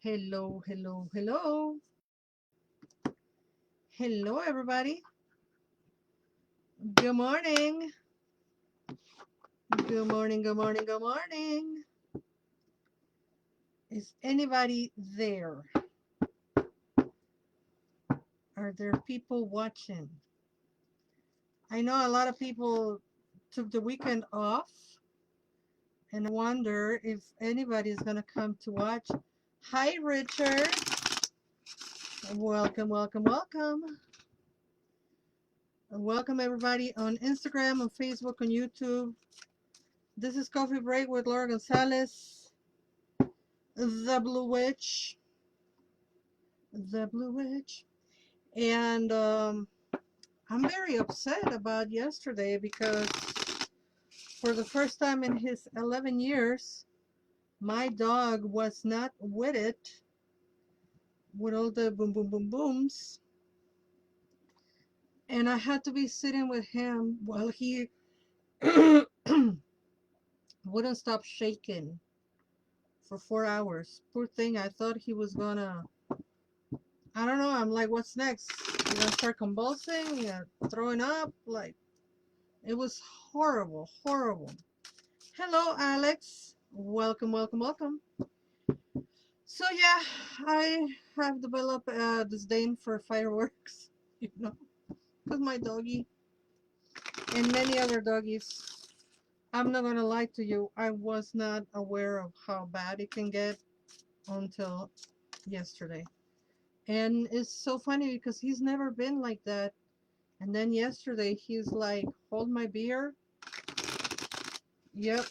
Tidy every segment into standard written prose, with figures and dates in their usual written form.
Hello, hello, hello. Hello, everybody. Good morning. Good morning, good morning, good morning. Is anybody there? Are there people watching? I know a lot of people took the weekend off, and I wonder if anybody's going to come to watch. Hi, Richard. Welcome, welcome, welcome. Welcome, everybody, on Instagram, on Facebook, on YouTube. This is Coffee Break with Laura González, the Blue Witch. The Blue Witch. And I'm very upset about yesterday because for the first time in his 11 years, my dog was not with it with all the boom, boom, boom, booms. And I had to be sitting with him while he wouldn't stop shaking for 4 hours. Poor thing, I thought he was gonna, I don't know, I'm like, what's next? You gonna start convulsing, throwing up? Like, it was horrible, horrible. Hello, Alex. Welcome, welcome, welcome. So yeah, I have developed a disdain for fireworks, you know, because my doggy and many other doggies. I'm not gonna lie to you, I was not aware of how bad it can get until yesterday. And it's so funny because he's never been like that. And then yesterday he's like, hold my beer. Yep.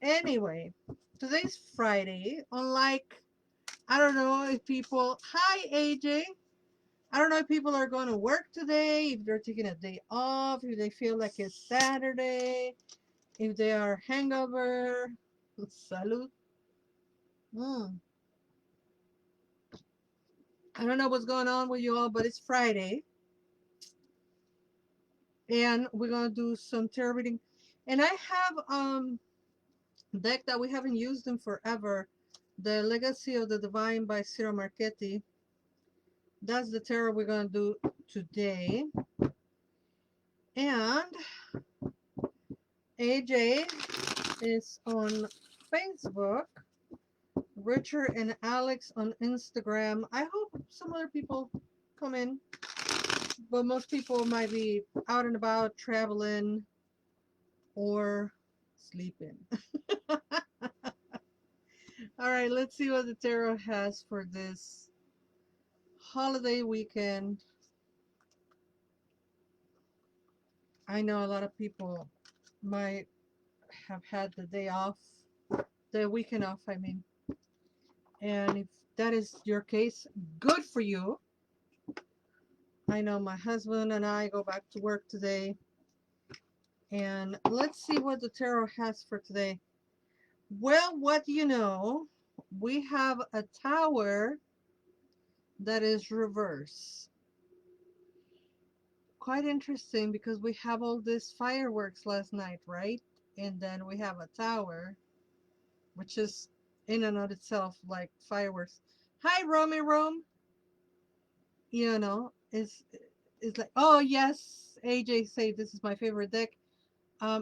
Anyway, today's Friday. Unlike, I don't know if people, hi AJ. I don't know if people are going to work today, if they're taking a day off, if they feel like it's Saturday, if they are hangover. Salud. Mm. I don't know what's going on with you all, but it's Friday. And we're going to do some tarot reading. And I have deck that we haven't used in forever. The Legacy of the Divine by Ciro Marchetti. That's the tarot we're going to do today. And AJ is on Facebook. Richard and Alex on Instagram. I hope some other people come in, but most people might be out and about, traveling, or sleeping. All right, let's see what the tarot has for this holiday weekend. I know a lot of people might have had the day off, the weekend off, I mean. And if that is your case, good for you. I know my husband and I go back to work today. And let's see what the tarot has for today. Well, what do you know? We have a tower that is reverse. Quite interesting because we have all this fireworks last night, right? And then we have a tower, which is in and of itself like fireworks. Hi, Romy Rome. You know, it's like, oh yes, AJ say this is my favorite deck.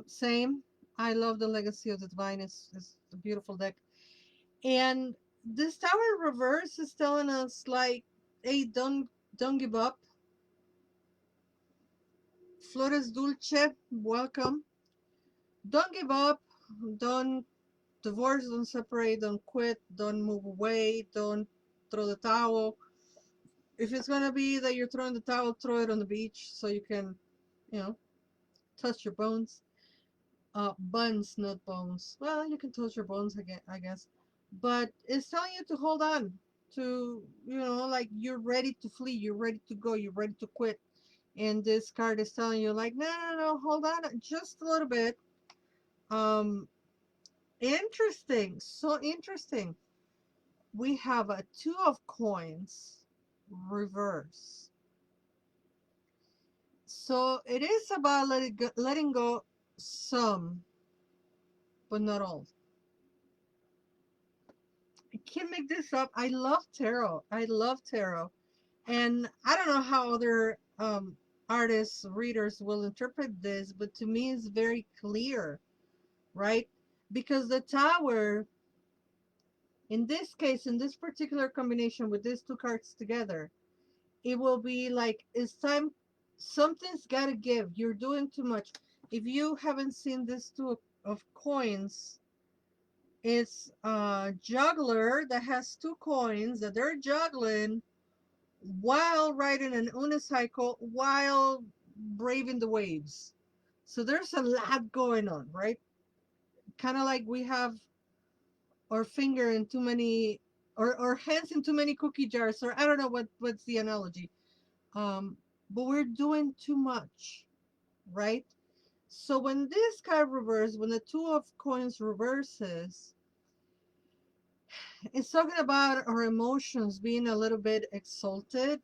Same. I love the Legacy of the Divine. It's a beautiful deck. And this tower reverse is telling us like, hey, don't give up. Flores Dulce, welcome. Don't give up. Don't divorce. Don't separate. Don't quit. Don't move away. Don't throw the towel. If it's gonna be that you're throwing the towel, throw it on the beach so you can, you know, touch your bones. Buns, not bones. Well, you can touch your bones again, I guess. But it's telling you to hold on to, you know, like you're ready to flee, you're ready to go, you're ready to quit. And this card is telling you, like, no, no, no, hold on just a little bit. Um, Interesting, so interesting. We have a two of coins reverse. So it is about letting go some, but not all. can't make this up. I love tarot. I love tarot. And I don't know how other artists, readers will interpret this, but to me it's very clear, right? Because the tower, in this case, in this particular combination with these two cards together, it will be like it's time, something's got to give. You're doing too much. If you haven't seen this two of coins, it's a juggler that has two coins that they're juggling while riding an unicycle while braving the waves. So there's a lot going on, right? Kind of like we have our finger in too many, or hands in too many cookie jars, or I don't know what's the analogy. Um, but we're doing too much, right? So when this card reverses, when the two of coins reverses, it's talking about our emotions being a little bit exalted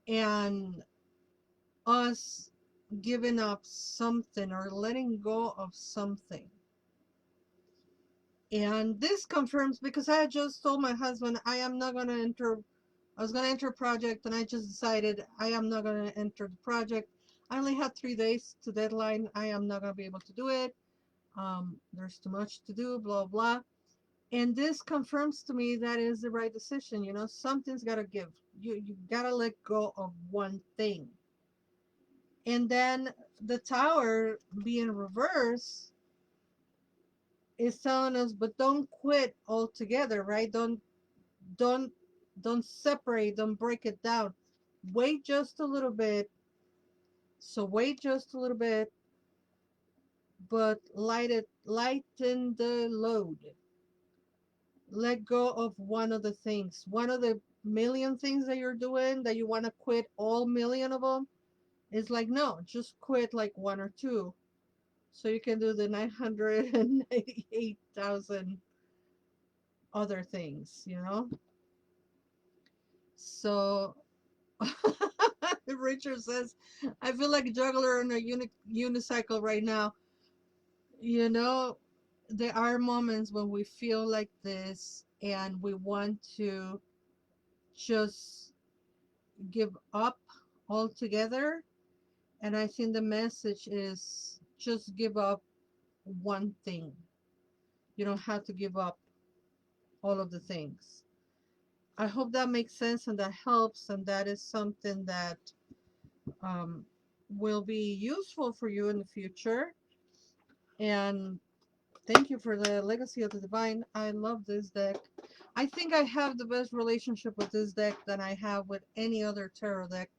and us giving up something or letting go of something. And this confirms, because I just told my husband I am not going to enter, I was going to enter a project, and I just decided I am not going to enter the project. I only had 3 days to deadline. I am not going to be able to do it. There's too much to do, blah, blah. And this confirms to me that is the right decision. You know, something's got to give. You got to let go of one thing. And then the tower being reversed is telling us, but don't quit altogether, right? Don't don't separate, don't break it down. Wait just a little bit. So wait just a little bit, but lighten the load. Let go of one of the things. One of the million things that you're doing that you want to quit all million of them. It's like, no, just quit like one or two, so you can do the 998,000 other things, you know? So Richard says, I feel like a juggler on a unicycle right now. You know, there are moments when we feel like this and we want to just give up altogether. And I think the message is just give up one thing. You don't have to give up all of the things. I hope that makes sense and that helps, and that is something that um, will be useful for you in the future. And thank you for the Legacy of the Divine. I love this deck. I think I have the best relationship with this deck than I have with any other tarot deck.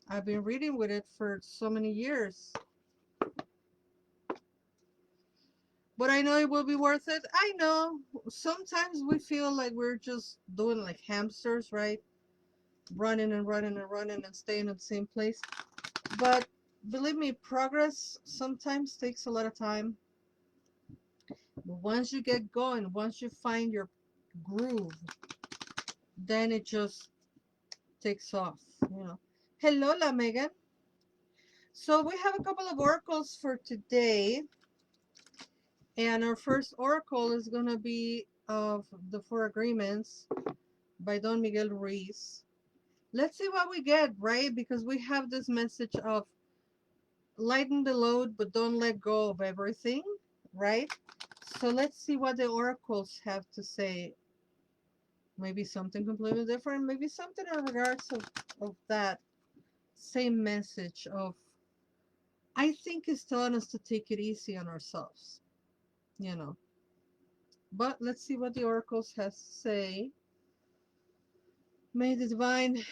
I've been reading with it for so many years. But I know it will be worth it. I know sometimes we feel like we're just doing like hamsters, right? Running and running and running and staying at the same place. But believe me, progress sometimes takes a lot of time. But once you get going, once you find your groove, then it just takes off, you know. Hello, La Megan. So we have a couple of oracles for today. And our first oracle is going to be of the Four Agreements by Don Miguel Ruiz. Let's see what we get, right? Because we have this message of lighten the load, but don't let go of everything, right? So let's see what the oracles have to say. Maybe something completely different, maybe something in regards of that same message of, I think it's telling us to take it easy on ourselves, you know. But let's see what the oracles has to say. May the divine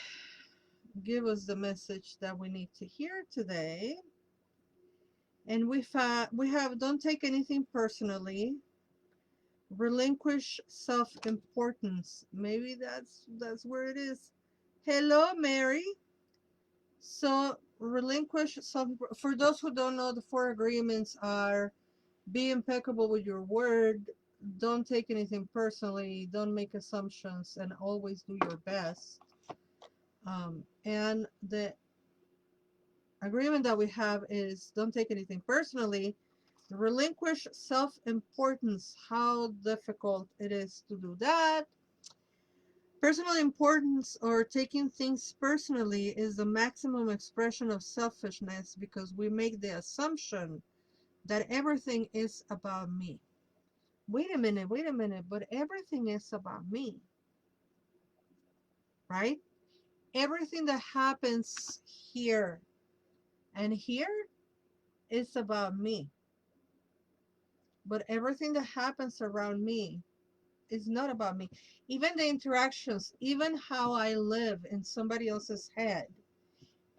give us the message that we need to hear today. And we have don't take anything personally. Relinquish self-importance. Maybe that's where it is. Hello, Mary. So relinquish self. For those who don't know, the Four Agreements are: be impeccable with your word, don't take anything personally, don't make assumptions, and always do your best. And the agreement that we have is don't take anything personally. Relinquish self-importance. How difficult it is to do that. Personal importance, or taking things personally, is the maximum expression of selfishness because we make the assumption that everything is about me. Wait a minute, but everything is about me, right? Everything that happens here and here is about me, but everything that happens around me is not about me. Even the interactions, even how I live in somebody else's head,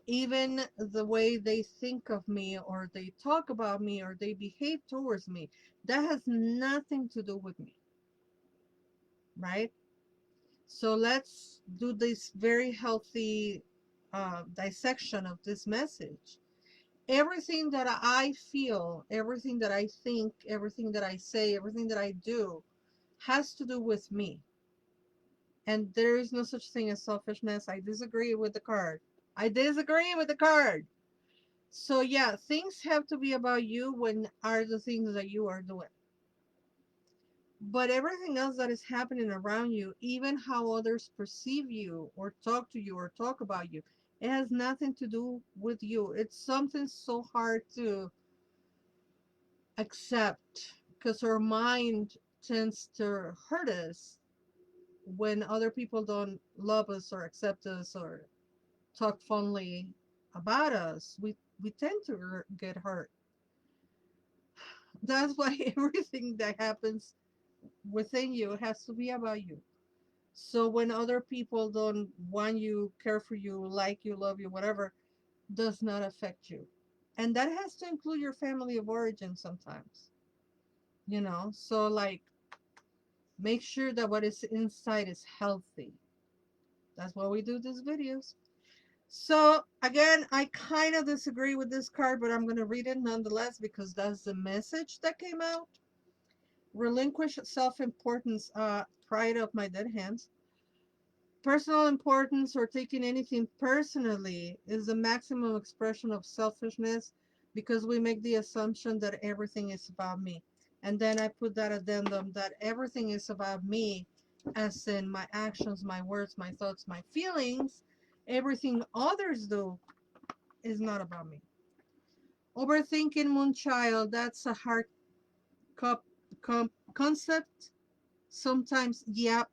even the way they think of me or they talk about me or they behave towards me, that has nothing to do with me, right? So let's do this very healthy dissection of this message. Everything that I feel, everything that I think, everything that I say, everything that I do has to do with me. And there is no such thing as selfishness. I disagree with the card. I disagree with the card. So yeah, things have to be about you when are the things that you are doing. But everything else that is happening around you, even how others perceive you or talk to you or talk about you, it has nothing to do with you. It's something so hard to accept because our mind tends to hurt us when other people don't love us or accept us or talk fondly about us. We tend to get hurt. That's why everything that happens within you has to be about you. So when other people don't want you, care for you, like you, love you, whatever, does not affect you. And that has to include your family of origin sometimes. So like make sure that what is inside is healthy. That's why we do these videos. So again, I kind of disagree with this card, but I'm going to read it nonetheless because that's the message that came out. Relinquish self-importance, pride of my dead hands. Personal importance, or taking anything personally, is the maximum expression of selfishness because we make the assumption that everything is about me. And then I put that addendum that everything is about me, as in my actions, my words, my thoughts, my feelings. Everything others do is not about me. Overthinking, Moonchild, that's a hard concept. Sometimes, yeah,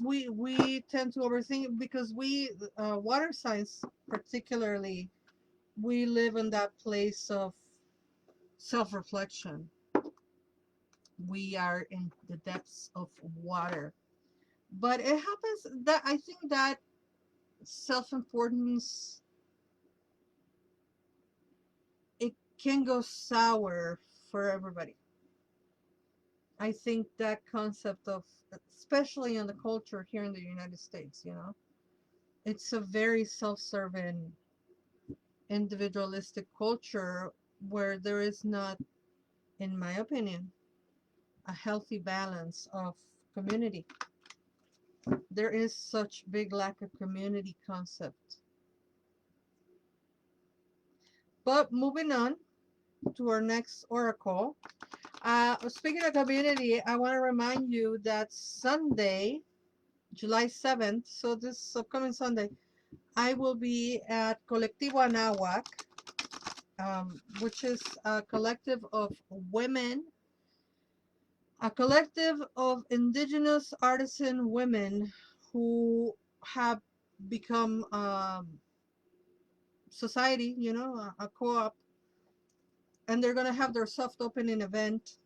we tend to overthink because we water signs particularly, we live in that place of self-reflection. We are in the depths of water, but it happens that I think that self-importance, it can go sour for everybody. I think that concept of, especially in the culture here in the United States, it's a very self-serving, individualistic culture where there is not, in my opinion, a healthy balance of community. There is such big lack of community concept. But moving on to our next oracle. Speaking of community, I want to remind you that Sunday, July 7th, so this upcoming Sunday, I will be at Colectivo Anahuac, which is a collective of women, a collective of indigenous artisan women who have become society, a co-op, and they're going to have their soft opening event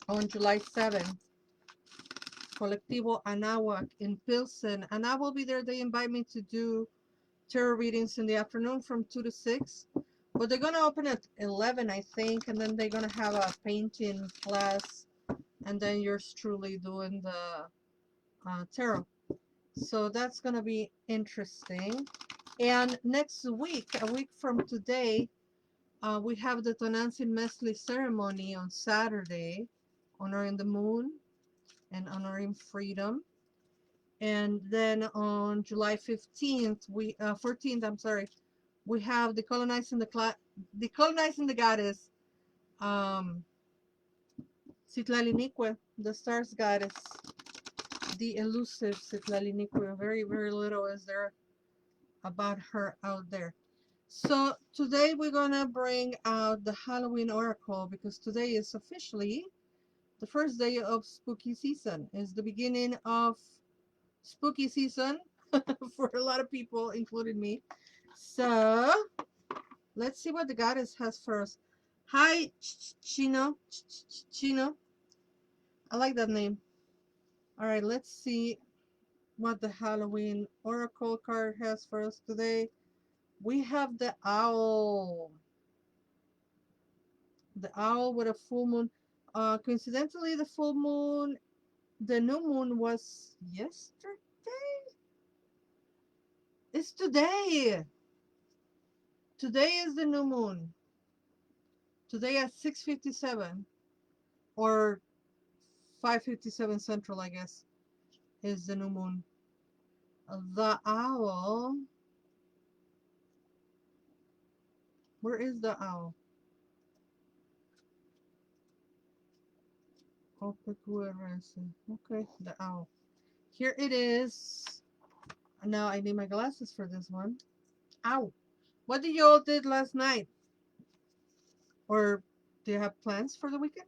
on July 7th. Colectivo Anahuac in Pilsen, and I will be there. They invite me to do tarot readings in the afternoon from 2 to 6, but they're going to open at 11, I think, and then they're going to have a painting class, and then yours truly doing the tarot. So that's going to be interesting. And next week, a week from today, we have the Tonatsin Mestli ceremony on Saturday, honoring the moon and honoring freedom. And then on July 15th, 14th, I'm sorry, we have Decolonizing the Goddess, Um, Citlalinicue, the Stars Goddess, the elusive Citlalinicue. Very, very little is there about her out there. So today we're gonna bring out the Halloween Oracle because today is officially the first day of spooky season. It's the beginning of spooky season for a lot of people, including me. So let's see what the goddess has for us. Hi, Chino. Chino. I like that name. All right, let's see what the Halloween Oracle card has for us today. We have the owl. The owl with a full moon. Coincidentally, the new moon was yesterday. It's today. Today is the new moon. Today at 6:57 or 5:57 Central, I guess, is the new moon. The owl. Where is the owl? Okay, the owl. Here it is. Now I need my glasses for this one. Ow. What did you all did last night? Or do you have plans for the weekend?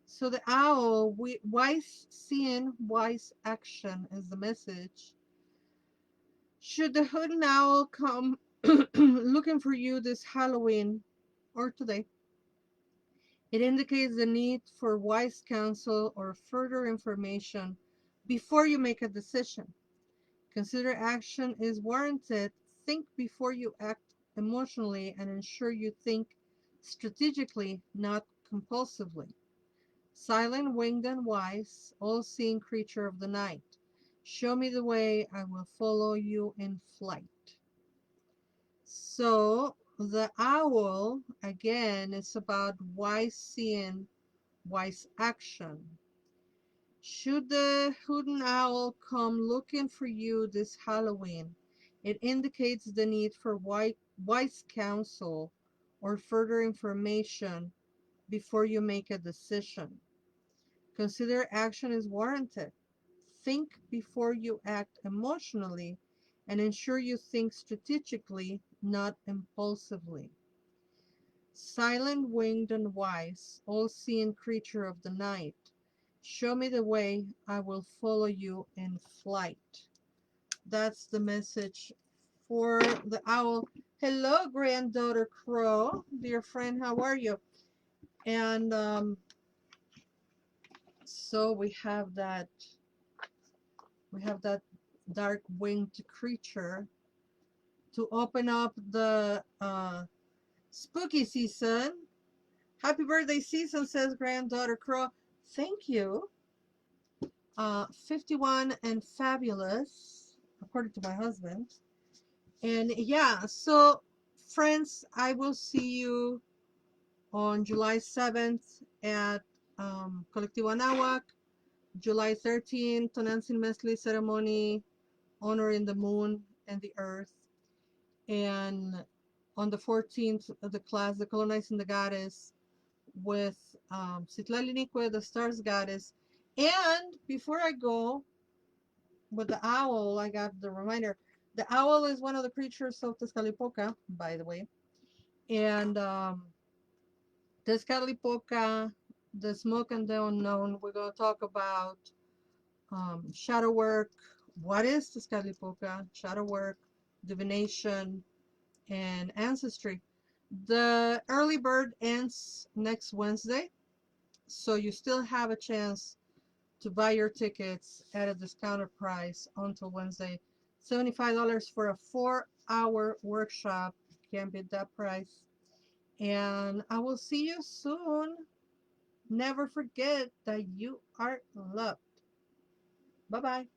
So the owl, wise seeing, wise action is the message. Should the hood and owl come looking for you this Halloween or today, it indicates the need for wise counsel or further information before you make a decision. Consider action is warranted. Think before you act emotionally and ensure you think strategically, not compulsively. Silent, winged, and wise, all-seeing creature of the night. Show me the way, I will follow you in flight. So the owl, again, is about wise seeing, wise action. Should the hoot and owl come looking for you this Halloween, it indicates the need for wise counsel or further information before you make a decision. Consider action is warranted. Think before you act emotionally and ensure you think strategically, not impulsively. Silent, winged, and wise, all-seeing creature of the night, show me the way, I will follow you in flight. That's the message for the owl. Hello, granddaughter Crow. Dear friend, how are you? And so we have that dark winged creature to open up the spooky season. Happy birthday season, says granddaughter Crow. Thank you. 51 and fabulous, according to my husband. And yeah, so friends, I will see you on July 7th at Colectivo Anahuac. July 13th, Tonatsin Mestli ceremony honoring the moon and the earth. And on the 14th, the class, Decolonizing the Goddess, with Citlalinicue the Stars Goddess. And before I go with the owl, I got the reminder. The owl is one of the creatures of Tezcatlicpoca, by the way. And Tezcatlicpoca, the smoke and the unknown. We're going to talk about shadow work. What is Tezcatlicpoca? Shadow work, divination, and ancestry. The early bird ends next Wednesday, so you still have a chance to buy your tickets at a discounted price until Wednesday. $75 for a 4-hour workshop. Can't beat that price. And I will see you soon. Never forget that you are loved. Bye-bye.